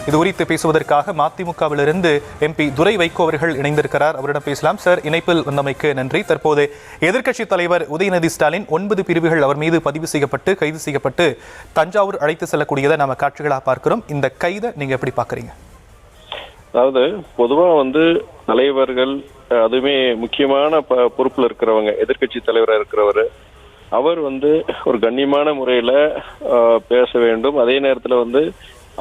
இது குறித்து பேசுவதற்காக மதிமுகவிலிருந்து எம்பி துரை வைகோ அவர்கள் இணைந்திருக்கிறார். அவரிடம் பேசலாம். சார், இணைப்பில் வந்தமைக்கு நன்றி. தற்போது எதிர்க்கட்சித் தலைவர் உதயநிதி ஸ்டாலின் 9 பிரிவுகள் அவர் மீது பதிவு செய்யப்பட்டு கைது செய்யப்பட்டு தஞ்சாவூர் அழைத்து செல்லக்கூடியதை நாம காட்சிகளாக பார்க்கிறோம். இந்த கைதை நீங்க எப்படி பாக்குறீங்க? அதாவது பொதுவா தலைவர்கள், அதுவுமே முக்கியமான பொறுப்புல இருக்கிறவங்க, எதிர்கட்சி தலைவராக இருக்கிறவர், அவர் ஒரு கண்ணியமான முறையில பேச வேண்டும். அதே நேரத்துல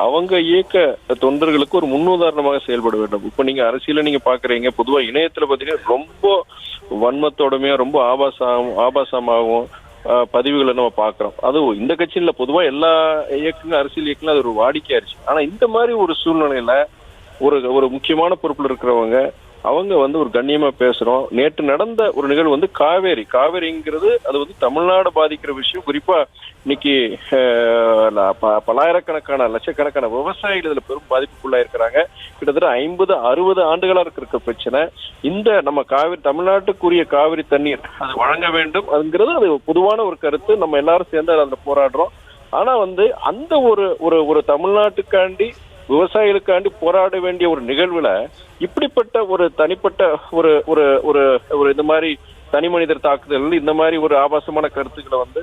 அவங்க இயக்க தொண்டர்களுக்கு ஒரு முன்னுதாரணமாக செயல்பட வேண்டும். இப்ப நீங்க அரசியல நீங்க பாக்குறீங்க, பொதுவா இணையத்துல பாத்தீங்கன்னா ரொம்ப வன்மத்தோடமே ரொம்ப ஆபாசமாகவும் பதிவுகளை நம்ம பாக்குறோம். அது இந்த கட்சியில பொதுவா எல்லா இயக்கங்களும், அரசியல் இயக்கங்களும் அது ஒரு வாடிக்கையாயிருச்சு. ஆனா இந்த மாதிரி ஒரு சூழ்நிலையில ஒரு முக்கியமான பொறுப்புல இருக்கிறவங்க அவங்க ஒரு கண்ணியமா பேசுறோம். நேற்று நடந்த ஒரு நிகழ்வு காவேரிங்கிறது அது தமிழ்நாடு பாதிக்கிற விஷயம். குறிப்பா இன்னைக்கு பல்லாயிரக்கணக்கான லட்சக்கணக்கான விவசாயிகள் இதுல பெரும் பாதிப்புக்குள்ளா இருக்கிறாங்க. கிட்டத்தட்ட 50-60 ஆண்டுகளா இருக்கிற பிரச்சனை. இந்த நம்ம தமிழ்நாட்டுக்குரிய காவிரி தண்ணீர் அது வழங்க வேண்டும் அதுங்கிறது அது பொதுவான ஒரு கருத்து. நம்ம எல்லாரும் சேர்ந்து அதுல போராடுறோம். ஆனா அந்த ஒரு தமிழ்நாட்டுக்காண்டி, விவசாயிகளுக்காண்டி போராட வேண்டிய ஒரு நிகழ்வுல இப்படிப்பட்ட ஒரு தனிப்பட்ட ஒரு இந்த மாதிரி தனி மனிதர் தாக்குதல், இந்த மாதிரி ஒரு ஆபாசமான கருத்துக்களை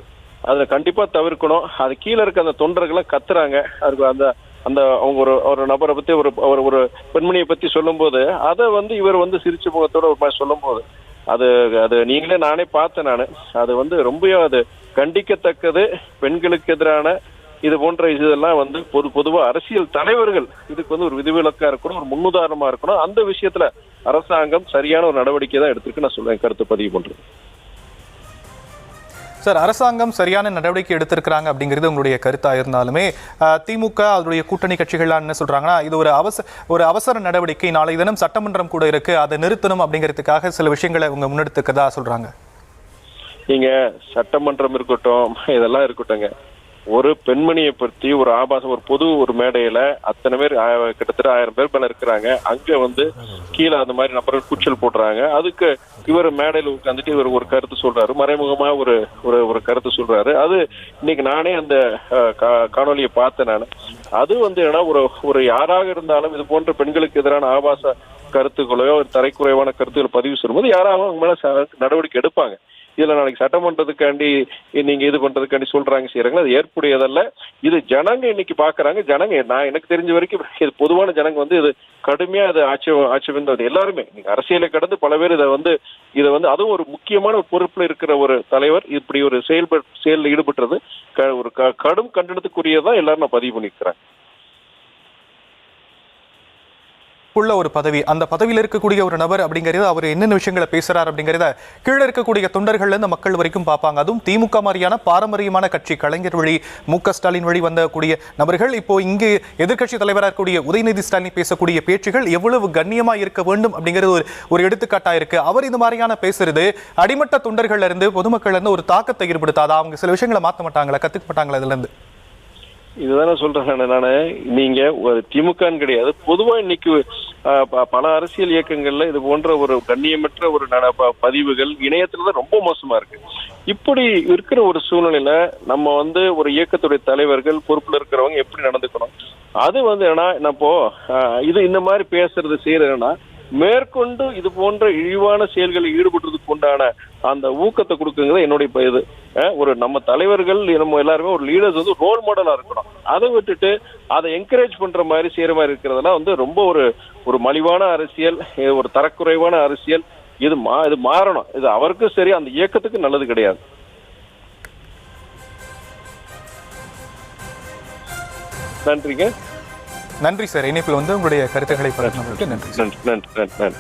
அதுல கண்டிப்பா தவிர்க்கணும். அது கீழே இருக்க அந்த தொண்டர்களை கத்துறாங்க. அதுக்கு அந்த அவங்க ஒரு நபரை பத்தி ஒரு பெண்மணியை பத்தி சொல்லும் போது அதை இவர் சிரிச்ச முகத்தோட ஒரு மாதிரி சொல்லும் போது அது நீங்களே நானே பார்த்தேன். அது ரொம்ப அது கண்டிக்கத்தக்கது. பெண்களுக்கு எதிரான இது போன்ற இதெல்லாம் பொதுவா அரசியல் தலைவர்கள் இதுக்கு ஒரு விதிவிலக்கா இருக்கணும், ஒரு முன்னுதாரணமா இருக்கணும். அந்த விஷயத்துல அரசாங்கம் சரியான ஒரு நடவடிக்கை தான் எடுத்திருக்கு நான் சொல்றேன், கருத்து பதிவு பண்றேன். சார், அரசாங்கம் சரியான நடவடிக்கை எடுத்திருக்கிறாங்க அப்படிங்கிறது உங்களுடைய கருத்தா இருந்தாலுமே திமுக அதனுடைய கூட்டணி கட்சிகள்லாம் என்ன சொல்றாங்கன்னா, இது ஒரு அவசர நடவடிக்கை, நாளை தினம் சட்டமன்றம் கூட இருக்கு, அதை நிறுத்தணும் அப்படிங்கிறதுக்காக சில விஷயங்களை உங்க முன்னெடுத்துக்கதா சொல்றாங்க. நீங்க சட்டமன்றம் இருக்கட்டும், இதெல்லாம் இருக்கட்டும்ங்க, ஒரு பெண்மணியை பற்றி ஒரு ஆபாசம் ஒரு மேடையில அத்தனை பேர், கிட்டத்தட்ட 1000 பேர் மேல இருக்கிறாங்க. அங்க கீழே அந்த மாதிரி நபர்கள் கூச்சல் போடுறாங்க. அதுக்கு இவர் மேடையில் உட்காந்துட்டு இவர் ஒரு கருத்து சொல்றாரு, மறைமுகமா ஒரு கருத்து சொல்றாரு. அது இன்னைக்கு நானே அந்த காணொலியை பார்த்தேன். நான் அது என்னன்னா ஒரு யாராக இருந்தாலும் இது போன்ற பெண்களுக்கு எதிரான ஆபாச கருத்துக்களையோ ஒரு தரைக்குறைவான கருத்துக்களை பதிவு சொல்லும்போது யாராவது அவங்க மேல நடவடிக்கை எடுப்பாங்க. இதுல நாளைக்கு சட்டமன்றத்துக்காண்டி நீங்க இது பண்றதுக்காண்டி சொல்றாங்க, செய்யறாங்க, அது ஏற்புடையதல்ல. இது ஜனங்க இன்னைக்கு பாக்குறாங்க. ஜனங்க, நான் எனக்கு தெரிஞ்ச வரைக்கும் இது பொதுவான ஜனங்க இது கடுமையா அது ஆட்சேபம் எல்லாருமே. நீங்க அரசியலை கடந்து பல பேர் இதை அதுவும் ஒரு முக்கியமான பொறுப்புல இருக்கிற ஒரு தலைவர் இப்படி ஒரு செயலில் ஈடுபட்டுறது ஒரு கடும் கண்டனத்துக்குரியதான் எல்லாரும் நான் பதிவு பண்ணிருக்கிறேன். உள்ள ஒரு பதவி, அந்த பதவியில் இருக்கக்கூடிய ஒரு நபர் அப்படிங்கிறது அவர் என்னென்ன விஷயங்களை பேசுறாரு அப்படிங்கிறத கீழே இருக்கக்கூடிய தொண்டர்கள் இருந்து மக்கள் வரைக்கும் பார்ப்பாங்க. அதுவும் திமுக மாதிரியான பாரம்பரியமான கட்சி, கலைஞர் வழி, மு.க. ஸ்டாலின் வழி வந்தக்கூடிய நபர்கள் இப்போ இங்கு எதிர்க்கட்சி தலைவராக இருக்கக்கூடிய உதயநிதி ஸ்டாலின் பேசக்கூடிய பேச்சுகள் எவ்வளவு கண்ணியமா இருக்க வேண்டும் அப்படிங்கிறது ஒரு எடுத்துக்காட்டா இருக்கு. அவர் இந்த மாதிரியான பேசுறது அடிமட்ட தொண்டர்கள்ல இருந்து, பொதுமக்கள் இருந்து ஒரு தாக்கத்தை ஏற்படுத்தாதா? அவங்க சில விஷயங்களை மாற்ற மாட்டாங்களா, கத்துக்க மாட்டாங்களா இதுல இருந்து? இதுதானே சொல்றேன் நானு. நீங்க ஒரு திமுகன்னு கிடையாது, பொதுவா இன்னைக்கு பல அரசியல் இயக்கங்கள்ல இது போன்ற ஒரு கண்ணியமற்ற ஒரு பதிவுகள் இணையத்துலதான் ரொம்ப மோசமா இருக்கு. இப்படி இருக்கிற ஒரு சூழ்நிலையில நம்ம ஒரு இயக்கத்துடைய தலைவர்கள், பொறுப்புல இருக்கிறவங்க எப்படி நடந்துக்கணும்? அது என்னன்னா இப்போ இது இந்த மாதிரி பேசுறது செய்யறதுன்னா மேற்கொண்டு இது போன்ற இழிவான செயல்களில் ஈடுபடுறதுக்கு உண்டான அந்த ஊக்கத்தை கொடுக்குங்கிறது என்னுடைய இது. நம்ம தலைவர்கள், நம்ம எல்லாருமே ஒரு லீடர்ஸ் ரோல் மாடலா இருக்கணும். அதை விட்டுட்டு அதை என்கரேஜ் பண்ற மாதிரி செய்யற மாதிரி இருக்கிறதெல்லாம் ரொம்ப ஒரு மலிவான அரசியல், ஒரு தரக்குறைவான அரசியல். இது மாறணும். இது அவருக்கும் சரி, அந்த இயக்கத்துக்கு நல்லது கிடையாது. நன்றிங்க. நன்றி சார். இணைப்பில் உங்களுடைய கருத்துக்களை பகிர்ந்தமைக்கு நன்றி. நன்றி.